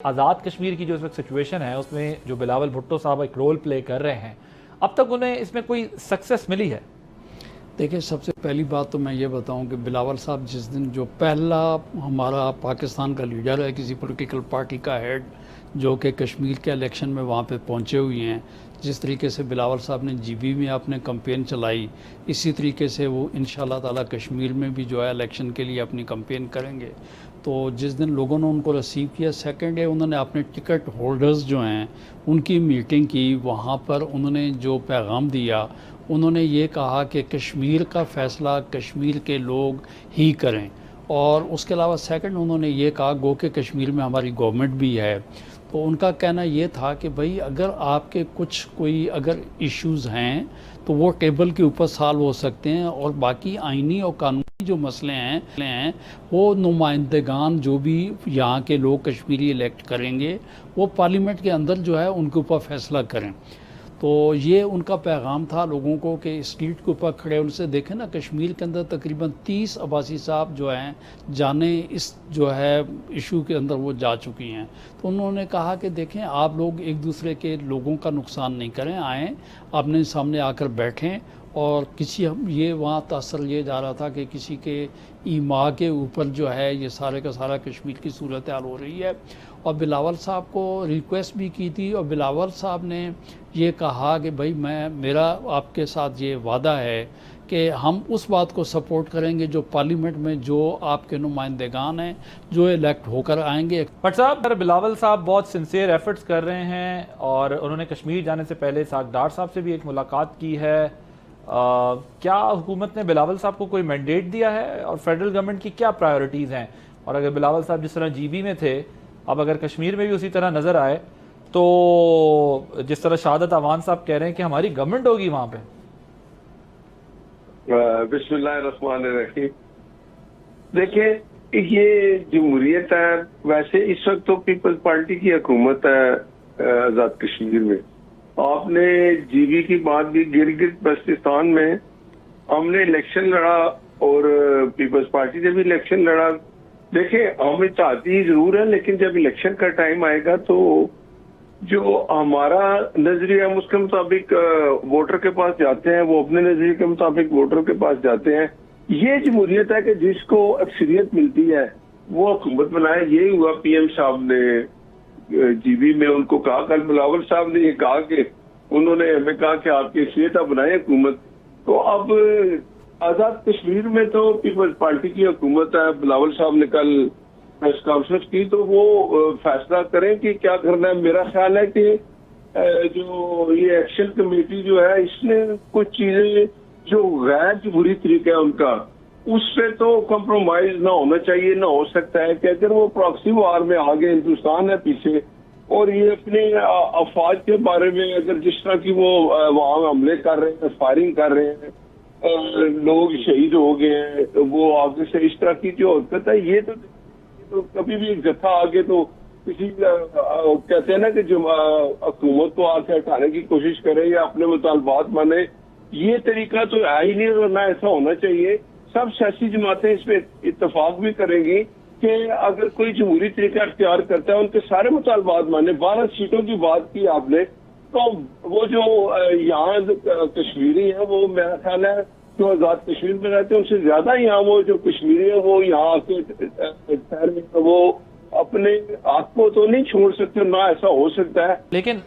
आज़ाद कश्मीर की जो इस वक्त सिचुएशन है उसमें जो बिलावल भुट्टो साहब एक रोल प्ले कर रहे हैं, अब तक उन्हें इसमें कोई सक्सेस मिली है? देखिए, सबसे पहली बात तो मैं ये बताऊं कि बिलावल साहब जिस दिन जो पहला हमारा पाकिस्तान का लीडर है, किसी पॉलिटिकल पार्टी का हेड जो कि कश्मीर के इलेक्शन में वहाँ पे पहुँचे हुए हैं, जिस तरीके से बिलावल साहब ने जीबी में अपने कैंपेन चलाई, इसी तरीके से वो इंशाल्लाह ताला कश्मीर में भी जो है इलेक्शन के लिए अपनी कैंपेन करेंगे। तो जिस दिन लोगों ने उनको रिसीव किया, सेकंड है उन्होंने अपने टिकट होल्डर्स जो हैं उनकी मीटिंग की। वहाँ पर उन्होंने जो पैगाम दिया, उन्होंने ये कहा कि कश्मीर का फ़ैसला कश्मीर के लोग ही करें। और उसके अलावा सेकंड उन्होंने ये कहा, गो कि कश्मीर में हमारी गवर्नमेंट भी है, तो उनका कहना ये था कि भाई अगर आपके कोई अगर इश्यूज़ हैं तो वो टेबल के ऊपर सॉल्व हो सकते हैं, और बाकी आइनी और कानूनी जो मसले हैं वो नुमाइंदगान जो भी यहाँ के लोग कश्मीरी इलेक्ट करेंगे वो पार्लियामेंट के अंदर जो है उनके ऊपर फैसला करें। तो ये उनका पैगाम था लोगों को कि स्ट्रीट के ऊपर खड़े उनसे देखें ना, कश्मीर के अंदर तकरीबन 30 अब्बासी साहब जो हैं जाने इस जो है इशू के अंदर वो जा चुकी हैं। तो उन्होंने कहा कि देखें, आप लोग एक दूसरे के लोगों का नुकसान नहीं करें, आएँ अपने सामने आकर बैठें। और किसी हम ये वहाँ तासर ये जा रहा था कि किसी के ईमा के ऊपर जो है ये सारे का सारा कश्मीर की सूरत हाल हो रही है। और बिलावल साहब को रिक्वेस्ट भी की थी, और बिलावल साहब ने ये कहा कि भाई मेरा आपके साथ ये वादा है कि हम उस बात को सपोर्ट करेंगे जो पार्लियामेंट में जो आपके नुमाइंदेगान हैं जो इलेक्ट होकर आएंगे। बट साहब, बिलावल साहब बहुत सिंसियर एफर्ट्स कर रहे हैं और उन्होंने कश्मीर जाने से पहले सागदार साहब से भी एक मुलाकात की है। क्या हुकूमत ने बिलावल साहब को कोई मैंडेट दिया है और फेडरल गवर्नमेंट की क्या प्रायोरिटीज़ हैं? और अगर बिलावल साहब जिस तरह जीबी में थे, अब अगर कश्मीर में भी उसी तरह नज़र आए तो जिस तरह शहादत अवान साहब कह रहे हैं कि हमारी गवर्नमेंट होगी वहाँ पे। बिस्मिल्लाहिर्रहमानिर्रहीम। देखिए, ये जमहूरियत है, वैसे इस वक्त तो पीपल्स पार्टी की हुकूमत है आजाद कश्मीर में। आपने जीबी की बात की, गिलगित बल्तिस्तान में हमने इलेक्शन लड़ा और पीपल्स पार्टी ने भी इलेक्शन लड़ा। देखिए, हम चाहती जरूर है, लेकिन जब इलेक्शन का टाइम आएगा तो जो हमारा नजरिया उसके मुताबिक वोटर के पास जाते हैं, वो अपने नजरिए के मुताबिक वोटर के पास जाते हैं। ये जमहूरियत है कि जिसको अक्सरियत मिलती है वो हुकूमत बनाए। यही हुआ। पीएम साहब ने जीबी में उनको कहा, कल बिलावल साहब ने ये कहा कि उन्होंने हमें कहा कि आपकी अक्सरियत बनाए हुकूमत। तो अब आजाद कश्मीर में तो पीपल्स पार्टी की हुकूमत है। बिलावल साहब ने कल प्रेस कॉन्फ्रेंस की तो वो फैसला करें कि क्या करना है। मेरा ख्याल है कि जो ये एक्शन कमेटी जो है, इसने कुछ चीजें जो गैर जमहूरी तरीका है उनका, उससे तो कंप्रोमाइज ना होना चाहिए। ना हो सकता है कि अगर वो प्रॉक्सी वार में आगे हिंदुस्तान है पीछे, और ये अपने अफवाज के बारे में अगर जिस तरह की वो वहां हमले कर रहे हैं, फायरिंग कर रहे हैं, लोग शहीद हो गए हैं, वो आगे से इस तरह की जो हरकत है, ये तो कभी भी एक जत्था आगे तो किसी कहते हैं ना कि जो हुकूमत को आके हटाने की कोशिश करे या अपने मुतालबात माने, ये तरीका तो है ही नहीं, और ना ऐसा होना चाहिए। सब सियासी जमातें इस पे इत्तेफाक भी करेंगी कि अगर कोई जमहूरी तरीका अख्तियार करता है उनके सारे मुतालबात माने। 12 सीटों की बात की आपने, तो वो जो यहाँ कश्मीरी है, वो मेरा ख्याल है जो आजाद कश्मीर में रहते हैं उनसे ज्यादा यहाँ वो जो कश्मीरी है वो यहाँ आके शहर में वो अपने आप को तो नहीं छोड़ सकते, ना ऐसा हो सकता है। लेकिन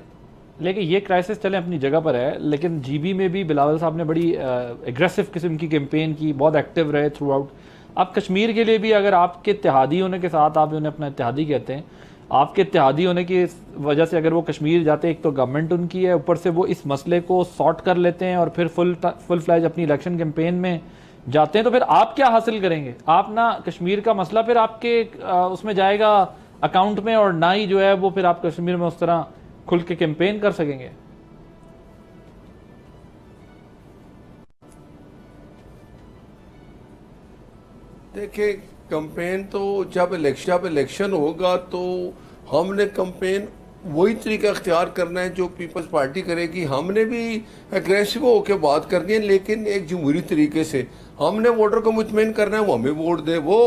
ये क्राइसिस चले अपनी जगह पर है, लेकिन जीबी में भी बिलावल साहब ने बड़ी एग्रेसिव किस्म की कैंपेन की, बहुत एक्टिव रहे थ्रू आउट। अब कश्मीर के लिए भी अगर आपके इत्तेहादी होने के साथ, आप उन्हें अपना इत्तेहादी कहते हैं, आपके इत्तेहादी होने की वजह से अगर वो कश्मीर जाते हैं, एक तो गवर्नमेंट उनकी है, ऊपर से वो इस मसले को सॉर्ट कर लेते हैं और फिर फुल फ्लैज अपनी इलेक्शन कैंपेन में जाते हैं, तो फिर आप क्या हासिल करेंगे? आप ना कश्मीर का मसला फिर आपके उसमें जाएगा अकाउंट में, और ना ही जो है वो फिर आप कश्मीर में उस तरह खुल के कैंपेन कर सकेंगे। देखिए, कैंपेन तो जब इलेक्शन होगा तो हमने कैंपेन वही तरीका अख्तियार करना है जो पीपल्स पार्टी करेगी। हमने भी एग्रेसिव होकर बात करनी है, लेकिन एक जमहूरी तरीके से। हमने वोटर को मुतमईन करना है, वो हमें वोट दे, वो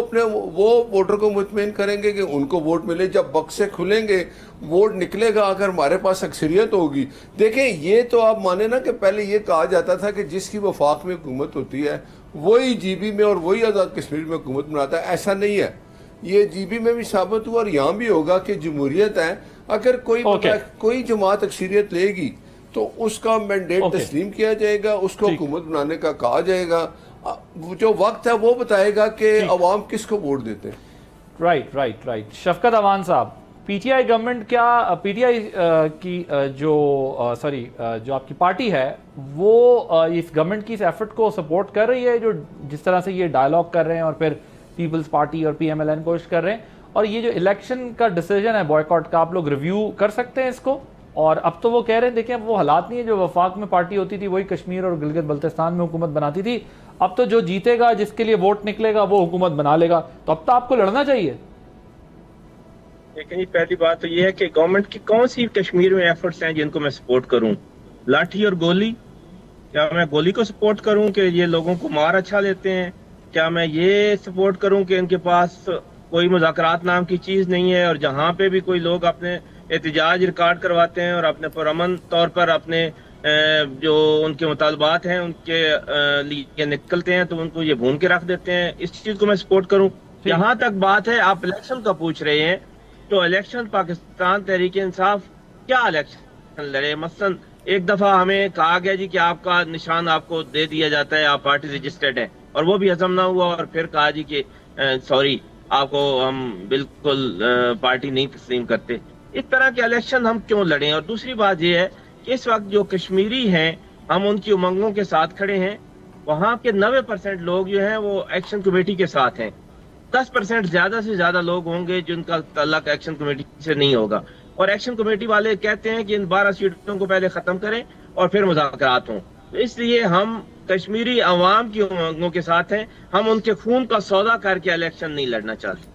वोटर को मुतमईन करेंगे कि उनको वोट मिले। जब बक्से खुलेंगे, वोट निकलेगा, अगर हमारे पास अक्सरियत होगी। देखें, ये तो आप माने ना कि पहले ये कहा जाता था कि जिसकी वफाक में हुकूमत होती है वही जीबी में और वही आज़ाद कश्मीर में हुकूमत बनाता है। ऐसा नहीं है, ये जीबी में भी साबित हुआ और यहाँ भी होगा कि जमहूरियत है। अगर कोई जमात अक्सरियत लेगी तो उसका मैंडेट तस्लीम किया जाएगा, उसको हुकूमत बनाने का कहा जाएगा। जो वक्त है वो बताएगा कि अवाम किसको वोट देते हैं। राइट। शफकत अवान साहब, पीटीआई गवर्नमेंट क्या पीटीआई की जो आपकी पार्टी है वो इस गवर्नमेंट की इस एफर्ट को सपोर्ट कर रही है, जो जिस तरह से ये डायलॉग कर रहे हैं और फिर पीपल्स पार्टी और पीएमएलएन कोशिश कर रहे हैं, और ये जो इलेक्शन का डिसीजन है बॉयकॉट का, आप लोग रिव्यू कर सकते हैं इसको? और अब तो वो कह रहे हैं, देखिए अब वो हालात नहीं है, जो वफाक में पार्टी होती थी वही कश्मीर और गिलगित बल्तिस्तान में हुकूमत बनाती थी। अब तो जो जीतेगा, जिसके लिए वोट निकलेगा, वो हुकूमत बना लेगा। तो अब तो आपको लड़ना चाहिए। लेकिन पहली बात तो ये है कि गवर्नमेंट की कौन सी कश्मीर में एफर्ट्स हैं जिनको मैं सपोर्ट करूं? लाठी और गोली? क्या मैं गोली को सपोर्ट करूं कि ये लोगों को मार अच्छा लेते हैं? क्या मैं ये सपोर्ट करूं कि इनके पास कोई मुज़ाकरात नाम की चीज नहीं है, और जहां पे भी कोई लोग अपने एहतजाज रिकॉर्ड करवाते हैं और अपने पुरअमन तौर पर अपने जो उनके मुतालबात हैं उनके लिए निकलते हैं तो उनको ये भून के रख देते हैं? इस चीज को मैं सपोर्ट करूं? जहां तक बात है आप इलेक्शन का पूछ रहे हैं, तो इलेक्शन पाकिस्तान तहरीक इंसाफ क्या इलेक्शन लड़े? मसलन एक दफा हमें कहा गया जी कि आपका निशान आपको दे दिया जाता है, आप पार्टी रजिस्टर्ड है, और वो भी हजम ना हुआ, और फिर कहा जी कि सॉरी आपको हम बिल्कुल पार्टी नहीं तस्लीम करते। इस तरह के इलेक्शन हम क्यों लड़ें? और दूसरी बात यह है कि इस वक्त जो कश्मीरी हैं, हम उनकी उमंगों के साथ खड़े हैं। वहां के 90% लोग जो हैं वो एक्शन कमेटी के साथ हैं। 10% ज्यादा से ज्यादा लोग होंगे जिनका ताल्लुक एक्शन कमेटी से नहीं होगा, और एक्शन कमेटी वाले कहते हैं कि इन 12 सीटों को पहले खत्म करें और फिर मुज़ाकरात हों। तो इसलिए हम कश्मीरी अवाम की उमंगों के साथ हैं, हम उनके खून का सौदा करके इलेक्शन नहीं लड़ना चाहते।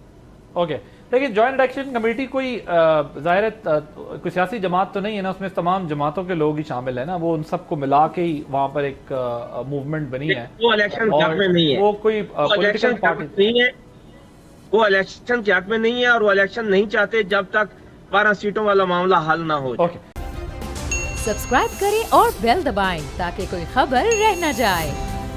ओके, लेकिन जॉइंट एक्शन कमेटी कोई जाहिर है कोई सियासी जमात तो नहीं है ना, उसमें तमाम जमातों के लोग ही शामिल है ना, वो उन सबको मिला के ही वहां पर एक मूवमेंट बनी है। वो इलेक्शन के हक में नहीं है, वो कोई पॉलिटिकल पार्टी नहीं है, वो इलेक्शन के हक में नहीं है, और वो इलेक्शन नहीं चाहते जब तक 12 सीटों वाला मामला हल ना हो। ओके, सब्सक्राइब करें और बेल दबाएं ताकि कोई खबर रह न जाए।